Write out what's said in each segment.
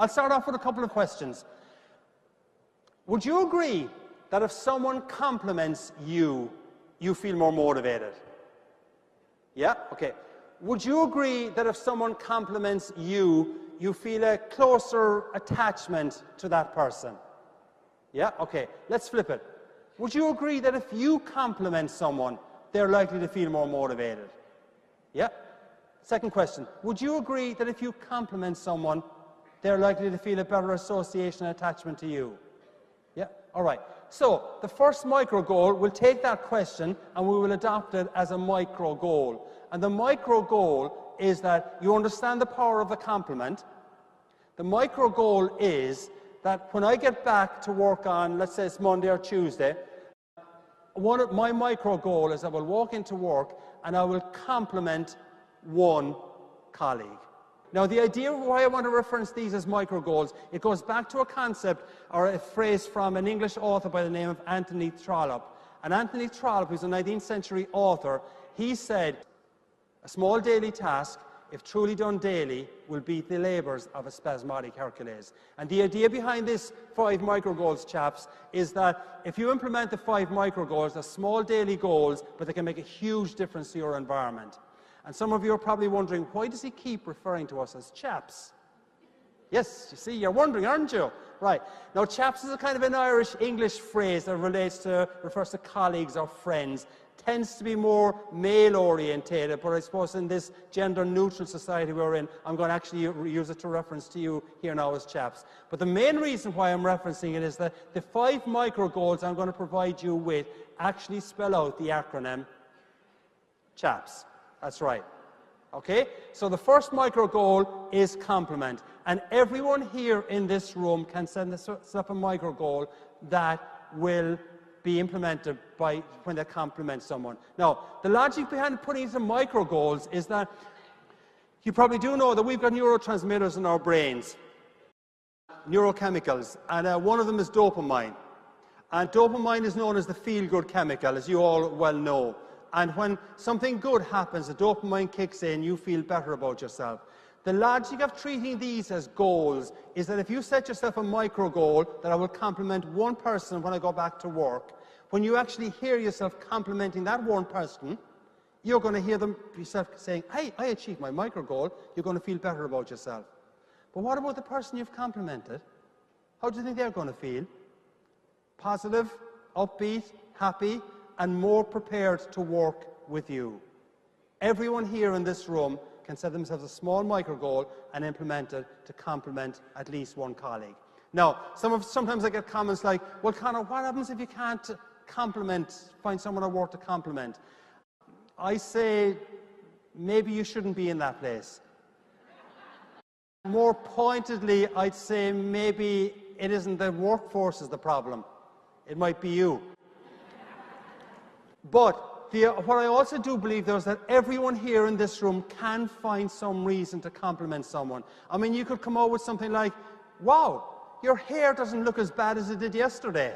I'll start off with a couple of questions. Would you agree that if someone compliments you, you feel more motivated? Yeah? Okay. Would you agree that if someone compliments you, you feel a closer attachment to that person? Yeah? Okay. Let's flip it. Would you agree that if you compliment someone, they're likely to feel more motivated? Yeah? Second question. Would you agree that if you compliment someone, they're likely to feel a better association and attachment to you? Yeah? All right. So, the first micro goal, we'll take that question and we will adopt it as a micro goal. And the micro goal is that you understand the power of the compliment. The micro goal is that when I get back to work on, let's say it's Monday or Tuesday, my micro goal is I will walk into work and I will compliment one colleague. Now, the idea of why I want to reference these as micro goals, it goes back to a concept or a phrase from an English author by the name of Anthony Trollope. And Anthony Trollope, who's a 19th century author, he said, a small daily task, if truly done daily, will beat the labours of a spasmodic Hercules. And the idea behind this 5 micro goals, chaps, is that if you implement the 5 micro goals, they're small daily goals, but they can make a huge difference to your environment. And some of you are probably wondering, why does he keep referring to us as chaps? Yes, you see, you're wondering, aren't you? Right. Now, chaps is a kind of an Irish-English phrase that refers to colleagues or friends. Tends to be more male-orientated, but I suppose in this gender-neutral society we're in, I'm going to actually use it to reference to you here now as chaps. But the main reason why I'm referencing it is that the 5 micro goals I'm going to provide you with actually spell out the acronym CHAPS. That's right. Okay? So the first micro goal is compliment. And everyone here in this room can set up a micro goal that will be implemented by when they compliment someone. Now, the logic behind putting into micro goals is that you probably do know that we've got neurotransmitters in our brains, neurochemicals, and one of them is dopamine. And dopamine is known as the feel-good chemical, as you all well know. And when something good happens, the dopamine kicks in, you feel better about yourself. The logic of treating these as goals is that if you set yourself a micro goal that I will compliment one person when I go back to work, when you actually hear yourself complimenting that one person, you're going to hear yourself saying, hey, I achieved my micro goal. You're going to feel better about yourself. But what about the person you've complimented? How do you think they're going to feel? Positive, upbeat, happy, and more prepared to work with you. Everyone here in this room can set themselves a small micro goal and implement it to compliment at least one colleague. Now, sometimes I get comments like, well, Conor, what happens if you can't find someone at work to compliment? I say, maybe you shouldn't be in that place. More pointedly, I'd say maybe it isn't the workforce is the problem. It might be you. But what I also do believe, though, is that everyone here in this room can find some reason to compliment someone. I mean, you could come out with something like, wow, your hair doesn't look as bad as it did yesterday.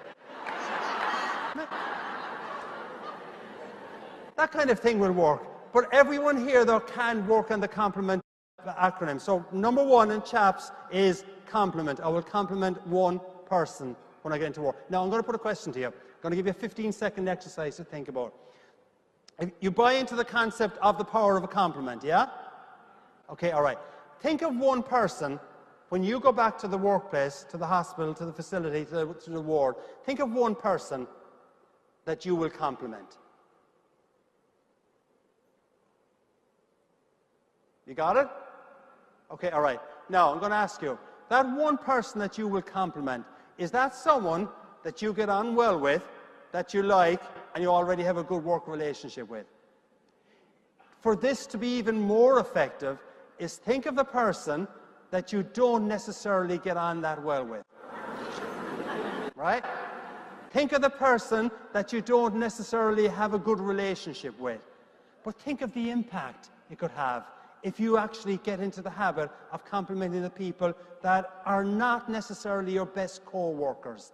That kind of thing will work. But everyone here, though, can work on the compliment acronym. So number 1 in CHAPS is compliment. I will compliment one person when I get into work. Now, I'm going to put a question to you. I'm going to give you a 15-second exercise to think about. You buy into the concept of the power of a compliment, yeah? Okay, all right. Think of one person, when you go back to the workplace, to the hospital, to the facility, to the ward, think of one person that you will compliment. You got it? Okay, all right. Now, I'm going to ask you, that one person that you will compliment, is that someone that you get on well with, that you like, and you already have a good work relationship with? For this to be even more effective, is think of the person that you don't necessarily get on that well with. Right? Think of the person that you don't necessarily have a good relationship with. But think of the impact it could have if you actually get into the habit of complimenting the people that are not necessarily your best co-workers.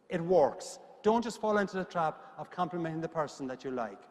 It works. Don't just fall into the trap of complimenting the person that you like.